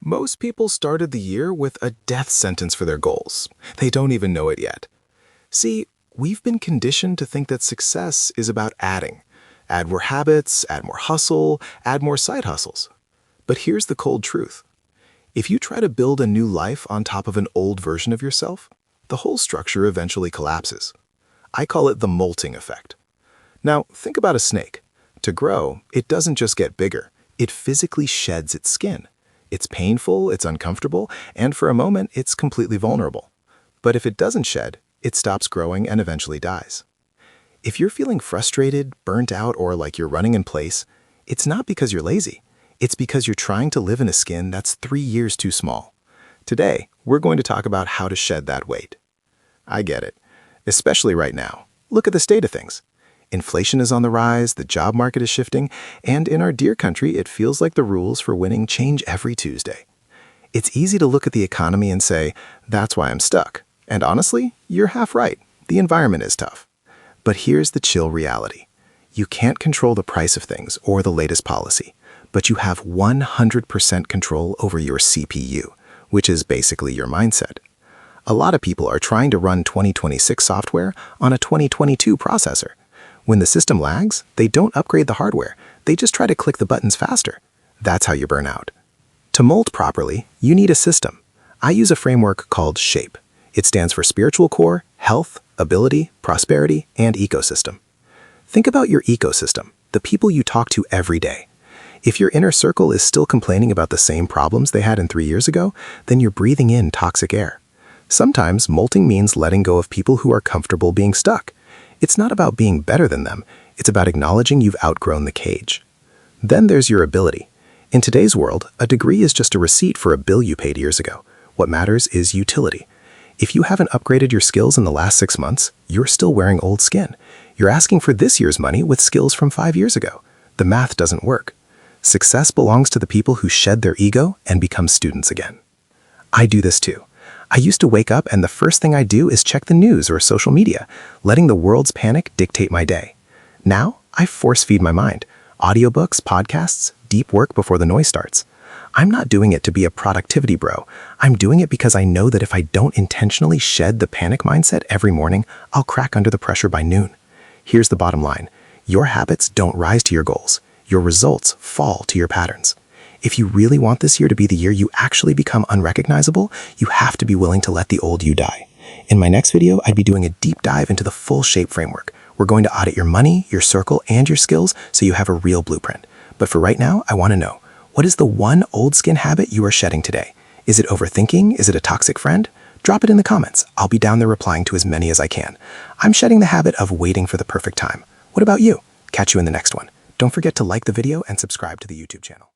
Most people started the year with a death sentence for their goals. They don't even know it yet. See, we've been conditioned to think that success is about adding. Add more habits, add more hustle, add more side hustles. But here's the cold truth. If you try to build a new life on top of an old version of yourself, the whole structure eventually collapses. I call it the Moulting Effect. Now, think about a snake. To grow, it doesn't just get bigger. It physically sheds its skin. It's painful, it's uncomfortable, and for a moment, it's completely vulnerable. But if it doesn't shed, it stops growing and eventually dies. If you're feeling frustrated, burnt out, or like you're running in place, it's not because you're lazy. It's because you're trying to live in a skin that's 3 years too small. Today, we're going to talk about how to shed that weight. I get it, especially right now. Look at the state of things. Inflation is on the rise, the job market is shifting, and in our dear country, it feels like the rules for winning change every Tuesday. It's easy to look at the economy and say, that's why I'm stuck. And honestly, you're half right. The environment is tough. But here's the chill reality. You can't control the price of things or the latest policy, but you have 100% control over your CPU, which is basically your mindset. A lot of people are trying to run 2026 software on a 2022 processor. When the system lags, they don't upgrade the hardware. They just try to click the buttons faster. That's how you burn out. To molt properly, you need a system. I use a framework called SHAPE. It stands for Spiritual Core, Health, Ability, Prosperity, and Ecosystem. Think about your ecosystem, the people you talk to every day. If your inner circle is still complaining about the same problems they had 3 years ago, then you're breathing in toxic air. Sometimes molting means letting go of people who are comfortable being stuck. It's not about being better than them. It's about acknowledging you've outgrown the cage. Then there's your ability. In today's world, a degree is just a receipt for a bill you paid years ago. What matters is utility. If you haven't upgraded your skills in the last 6 months, you're still wearing old skin. You're asking for this year's money with skills from 5 years ago. The math doesn't work. Success belongs to the people who shed their ego and become students again. I do this too. I used to wake up and the first thing I do is check the news or social media, letting the world's panic dictate my day. Now, I force-feed my mind. Audiobooks, podcasts, deep work before the noise starts. I'm not doing it to be a productivity bro. I'm doing it because I know that if I don't intentionally shed the panic mindset every morning, I'll crack under the pressure by noon. Here's the bottom line. Your habits don't rise to your goals. Your results fall to your patterns. If you really want this year to be the year you actually become unrecognizable, you have to be willing to let the old you die. In my next video, I'd be doing a deep dive into the full SHAPE framework. We're going to audit your money, your circle, and your skills so you have a real blueprint. But for right now, I want to know, what is the one old skin habit you are shedding today? Is it overthinking? Is it a toxic friend? Drop it in the comments. I'll be down there replying to as many as I can. I'm shedding the habit of waiting for the perfect time. What about you? Catch you in the next one. Don't forget to like the video and subscribe to the YouTube channel.